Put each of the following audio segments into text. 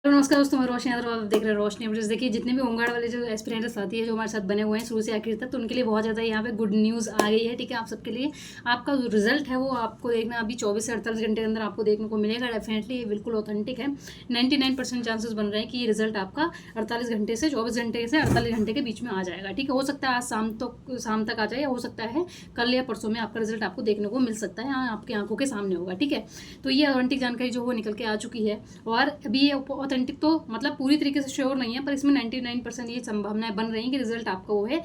तो नमस्कार दोस्तों, मैं रोशनी यादव, आप देख रहे हैं रोशनी अपडेट्स। देखिए, जितने भी होमगार्ड वाले जो एस्पिरेंट्स साथी है जो हमारे साथ बने हुए हैं शुरू से आखिर तक, तो उनके लिए बहुत ज़्यादा यहाँ पे गुड न्यूज़ आ गई है। ठीक है, आप सबके लिए आपका जो रिजल्ट है वो आपको देखना अभी 24 से 48 घंटे के अंदर आपको देखने को मिलेगा। डेफिनेटली ये बिल्कुल ऑथेंटिक है। 99% चांसेस बन रहे हैं कि ये रिजल्ट आपका 48 घंटे से 24 घंटे से 48 घंटे के बीच में आ जाएगा। ठीक है, हो सकता है आज शाम तक आ जाए, या हो सकता है कल या परसों में आपका रिजल्ट आपको देखने को मिल सकता है, यहाँ आपकी आंखों के सामने होगा। ठीक है, तो ये ऑथेंटिक जानकारी जो वो निकल के आ चुकी है। और अभी ये ऑथेंटिक तो मतलब पूरी तरीके से श्योर नहीं है, पर इसमें 99% ये संभावनाएं बन रही हैं कि रिजल्ट आपका वो है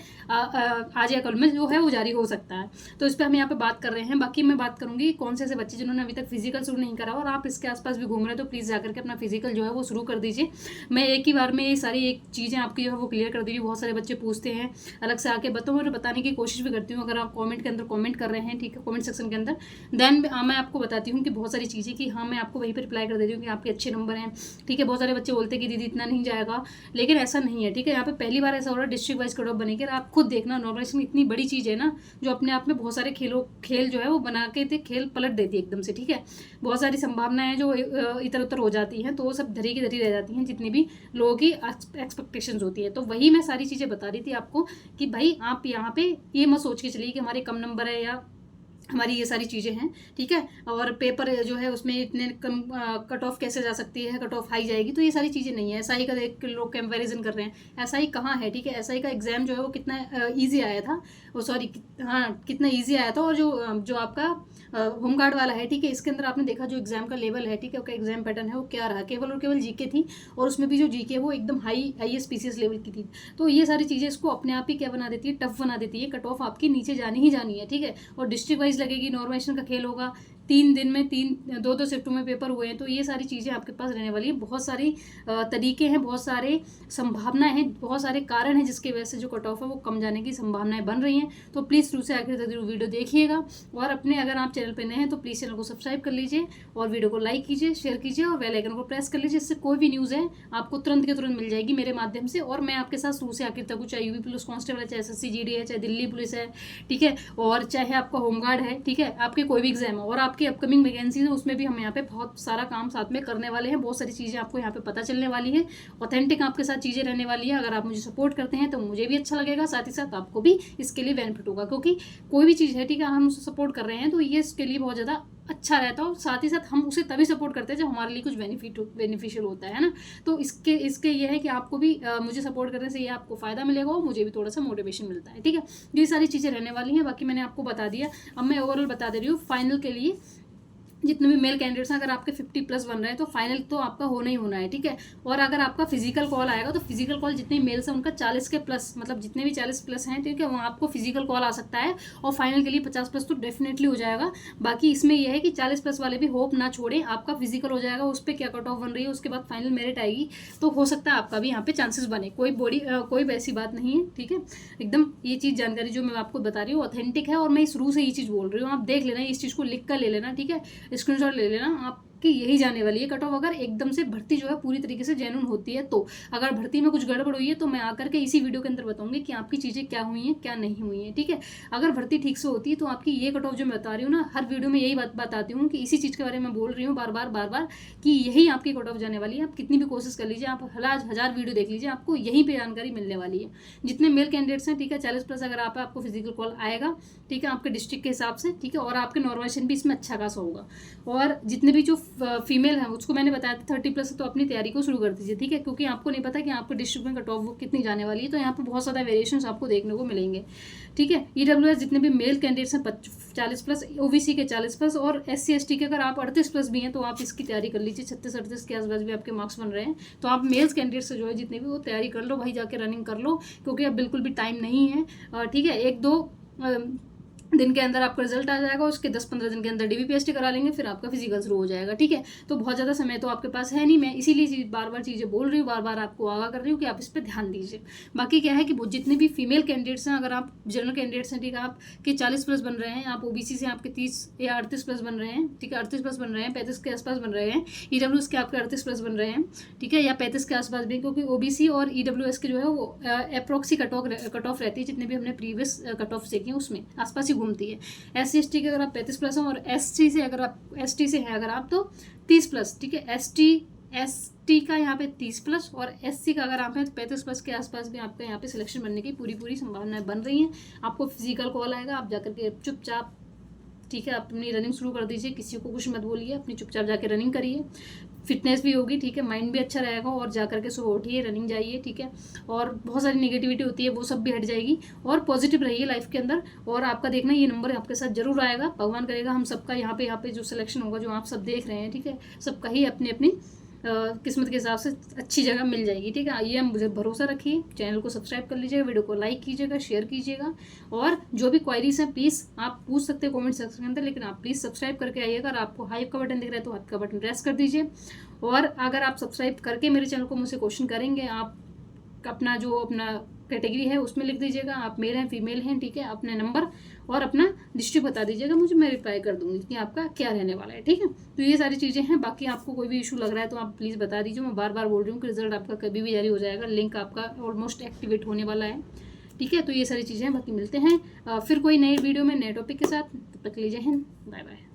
आज या कल में जो है वो जारी हो सकता है। तो इस पर हम यहाँ पे बात कर रहे हैं। बाकी मैं बात करूंगी कौन से ऐसे बच्चे जिन्होंने अभी तक फिजिकल शुरू नहीं करा और आप इसके आसपास भी घूम रहे हो, तो प्लीज़ जाकर के अपना फिजिकल जो है वो शुरू कर दीजिए। मैं एक ही बार में ये सारी एक चीज़ें आपकी जो है वो क्लियर कर दी। बहुत सारे बच्चे पूछते हैं, अलग से आके बताऊँ और बताने की कोशिश भी करती हूँ। अगर आप कॉमेंट के अंदर कॉमेंट कर रहे हैं, ठीक है, कॉमेंट सेक्शन के अंदर, देन मैं आपको बताती हूँ कि बहुत सारी चीज़ें कि हाँ मैं आपको वहीं पर रिप्लाई कर देती हूँ कि आपके अच्छे नंबर हैं। ठीक है, बहुत सारे बच्चे बोलते हैं कि दीदी इतना नहीं जाएगा, लेकिन ऐसा नहीं है। ठीक है, यहाँ पे पहली बार ऐसा हो रहा है डिस्ट्रिक्ट वाइज कट ऑफ बनेगी। आप खुद देखना, नॉर्मलाइजेशन इतनी बड़ी चीज़ है ना, जो अपने आप में बहुत सारे खेल जो है वो बना के खेल पलट देती है एकदम से। ठीक है, बहुत सारी संभावनाएं जो इधर उधर हो जाती हैं, तो वो सब धरी की धरी रह जाती हैं, जितनी भी लोगों की एक्सपेक्टेशंस होती है। तो वही मैं सारी चीज़ें बता रही थी आपको कि भाई आप यहाँ पे ये मत सोच के चलिए कि हमारे कम नंबर है या हमारी ये सारी चीज़ें हैं। ठीक है, और पेपर जो है उसमें इतने कम कट ऑफ कैसे जा सकती है, कट ऑफ हाई जाएगी, तो ये सारी चीज़ें नहीं है। एसआई का देख के लोग कंपैरिजन कर रहे हैं, एसआई कहाँ है। ठीक है, एसआई का एग्ज़ाम जो है वो कितना ईजी आया था, वो सॉरी हाँ कितना ईजी आया था। और जो आपका होमगार्ड वाला है, ठीक है, इसके अंदर आपने देखा जो एग्जाम का लेवल है, ठीक है, उसका एग्जाम पैटर्न है वो क्या रहा, केवल और केवल जीके थी, और उसमें भी जो जीके वो एकदम हाईएस्ट पीसीएस लेवल की थी। तो ये सारी चीज़ें इसको अपने आप ही क्या बना देती है, टफ बना देती है। कट ऑफ आपकी नीचे जानी ही जानी है। ठीक है, और डिस्ट्रिक्ट वाइज लगेगी, नॉर्मलाइजेशन का खेल होगा, 3 दिन में दो शिफ्टों में पेपर हुए हैं, तो ये सारी चीज़ें आपके पास रहने वाली है। बहुत सारी तरीके हैं, बहुत सारे संभावनाएं हैं, बहुत सारे कारण हैं जिसकी वजह से जो कट ऑफ है वो कम जाने की संभावनाएं बन रही हैं। तो प्लीज़ शुरू से आखिर तक वीडियो देखिएगा, और अपने अगर आप चैनल पर नए हैं तो प्लीज़ चैनल को सब्सक्राइब कर लीजिए, और वीडियो को लाइक कीजिए, शेयर कीजिए, और बेल आइकन को प्रेस कर लीजिए। इससे कोई भी न्यूज़ है आपको तुरंत के तुरंत मिल जाएगी मेरे माध्यम से, और मैं आपके साथ शुरू से आखिर तक, चाहे यूपी पुलिस कांस्टेबल है, चाहे एसएससी जीडी है, चाहे दिल्ली पुलिस है, ठीक है, और चाहे आपका होमगार्ड है, ठीक है, आपके कोई भी एग्जाम है, और आपकी अपकमिंग वैकेंसीज है, उसमें भी हम यहाँ पे बहुत सारा काम साथ में करने वाले हैं। बहुत सारी चीज़ें आपको यहाँ पे पता चलने वाली है, ऑथेंटिक आपके साथ चीज़ें रहने वाली है। अगर आप मुझे सपोर्ट करते हैं तो मुझे भी अच्छा लगेगा, साथ ही साथ आपको भी इसके लिए बेनिफिट होगा, क्योंकि कोई भी चीज़ है, ठीक है, हम उसे सपोर्ट कर रहे हैं तो ये इसके लिए बहुत ज़्यादा अच्छा रहता है। और साथ ही साथ हम उसे तभी सपोर्ट करते हैं जब हमारे लिए कुछ बेनिफिशियल होता है ना। तो इसके ये है कि आपको भी मुझे सपोर्ट करने से ये आपको फ़ायदा मिलेगा, और मुझे भी थोड़ा सा मोटिवेशन मिलता है। ठीक है, ये सारी चीज़ें रहने वाली हैं। बाकी मैंने आपको बता दिया, अब मैं ओवरऑल बता दे रही हूँ फाइनल के लिए। जितने भी मेल कैंडिडेट्स हैं, अगर आपके 50+ बन रहे हैं तो फाइनल तो आपका होना ही होना है। ठीक है, और अगर आपका फिजिकल कॉल आएगा तो फिजिकल कॉल जितने मेल्स हैं उनका 40 के प्लस, मतलब जितने भी 40+ हैं, ठीक है, वहाँ आपको फिजिकल कॉल आ सकता है, और फाइनल के लिए 50+ तो डेफिनेटली हो जाएगा। बाकी इसमें यह है कि 40+ वाले भी होप ना छोड़ें, आपका फिजिकल हो जाएगा, उस पर क्या कट ऑफ बन रही है, उसके बाद फाइनल मेरिट आएगी, तो हो सकता है आपका भी यहाँ पे चांसेस बने। कोई वैसी बात नहीं है। ठीक है, एकदम ये चीज़ जानकारी जो मैं आपको बता रही हूँ ऑथेंटिक है, और मैं शुरू से ये चीज़ बोल रही हूँ। आप देख लेना, इस चीज़ को लिख कर ले लेना, ठीक है, स्क्रीनशॉट ले लेना, आपकी यही जाने वाली है कट ऑफ। अगर एकदम से भर्ती जो है पूरी तरीके से जेन्युइन होती है, तो अगर भर्ती में कुछ गड़बड़ हुई है तो मैं आकर के इसी वीडियो के अंदर बताऊंगी कि आपकी चीज़ें क्या हुई हैं, क्या नहीं हुई हैं। ठीक है, अगर भर्ती ठीक से होती है तो आपकी ये कट ऑफ जो मैं बता रही हूँ ना, हर वीडियो में यही बात बताती हूँ कि इसी चीज़ के बारे में बोल रही हूँ बार बार कि यही आपकी कट ऑफ जाने वाली है। आप कितनी भी कोशिश कर लीजिए, आप हजार वीडियो देख लीजिए, आपको यहीं पर जानकारी मिलने वाली है। जितने मेल कैंडिडेट्स हैं, ठीक है, 40+ अगर आपको फिजिकल कॉल आएगा, ठीक है, आपके डिस्ट्रिक्ट के हिसाब से, ठीक है, और आपके नॉर्मलाइजेशन भी इसमें अच्छा खासा होगा। और जितने भी जो फीमेल है उसको मैंने बताया था 30+, तो अपनी तैयारी को शुरू कर दीजिए। ठीक है, क्योंकि आपको नहीं पता कि आपके डिस्ट्रिक्ट में कट ऑफ कितनी जाने वाली है, तो यहाँ पे बहुत ज़्यादा वेरिएशंस आपको देखने को मिलेंगे। ठीक है, ईडब्ल्यूएस जितने भी मेल कैंडिडेट्स हैं 40+, ओबीसी के 40+, और SC ST के अगर आप 38+ भी हैं तो आप इसकी तैयारी कर लीजिए। 36-38 के आसपास भी आपके मार्क्स बन रहे हैं, तो आप मेल्स कैंडिडेट से जो है जितने भी वो तैयारी कर लो भाई, जाके रनिंग कर लो, क्योंकि अब बिल्कुल भी टाइम नहीं है। ठीक है, 1-2 दिन के अंदर आपका रिजल्ट आ जाएगा, उसके 10-15 दिन के अंदर DBPST करा लेंगे, फिर आपका फिजिकल शुरू हो जाएगा। ठीक है, तो बहुत ज़्यादा समय तो आपके पास है नहीं, मैं इसीलिए बार बार चीज़ें बोल रही हूँ, बार बार आपको आगाह कर रही हूँ कि आप इस पर ध्यान दीजिए। बाकी क्या है कि जितने भी फीमेल कैंडिडेट्स हैं, अगर आप जनरल कैंडिडेट्स हैं, ठीक है, आपके 40+ बन रहे हैं, आप OBC से आपके 30 या 38+ बन रहे हैं, ठीक है, 38+ बन रहे हैं, 35 के आसपास बन रहे हैं, EWS के आपके 38+ बन रहे हैं, ठीक है, या 35 के आसपास भी, क्योंकि OBC और EWS के जो है वो अप्रॉक्सी कट ऑफ रहती है, जितने भी हमने प्रीवियस कट ऑफ देखे उसमें आसपास ही घूमती है। SC ST के अगर आप 35+ हैं, और ST से अगर आप ST से हैं अगर आप तो 30+, ठीक है, ST ST का यहाँ पे 30+ और SC का अगर आप हैं तो 35+ के आसपास भी आपका यहाँ पे सिलेक्शन बनने की पूरी संभावनाएं बन रही हैं। आपको फिजिकल कॉल आएगा, आप जाकर के चुपचाप, ठीक है, अपनी रनिंग शुरू कर दीजिए, किसी को कुछ मत बोलिए, अपनी चुपचाप जाके रनिंग करिए, फिटनेस भी होगी, ठीक है, माइंड भी अच्छा रहेगा, और जाकर के सुबह उठिए, रनिंग जाइए, ठीक है, और बहुत सारी नेगेटिविटी होती है वो सब भी हट जाएगी, और पॉजिटिव रहिए लाइफ के अंदर। और आपका देखना ये नंबर आपके साथ जरूर आएगा, भगवान करेगा हम सबका यहाँ पे जो सिलेक्शन होगा, जो आप सब देख रहे हैं, ठीक है, सबका ही अपनी अपनी किस्मत के हिसाब से अच्छी जगह मिल जाएगी, ठीक है। ये मुझे भरोसा रखिए, चैनल को सब्सक्राइब कर लीजिएगा, वीडियो को लाइक कीजिएगा, शेयर कीजिएगा, और जो भी क्वायरीज हैं प्लीज़ आप पूछ सकते हैं कमेंट सेक्शन के अंदर, लेकिन आप प्लीज़ सब्सक्राइब करके आइएगा। अगर आपको हाइप का बटन दिख रहा है तो हाइप का बटन प्रेस कर दीजिए, और अगर आप सब्सक्राइब करके मेरे चैनल को मुझसे क्वेश्चन करेंगे, आप अपना जो अपना कैटेगरी है उसमें लिख दीजिएगा, आप मेल हैं फीमेल हैं, ठीक है, अपने नंबर और अपना डिस्ट्रिक्ट बता दीजिएगा, मुझे मैं रिप्लाई कर दूंगी कि आपका क्या रहने वाला है, ठीक है। तो ये सारी चीज़ें हैं, बाकी आपको कोई भी इशू लग रहा है तो आप प्लीज़ बता दीजिए। मैं बार बार बोल रही हूँ कि रिजल्ट आपका कभी भी जारी हो जाएगा, लिंक आपका ऑलमोस्ट एक्टिवेट होने वाला है, ठीक है। तो ये सारी चीज़ें हैं, बाकी मिलते हैं फिर कोई नई वीडियो में नए टॉपिक के साथ, तब तक के लिए जय हिंद, बाय बाय।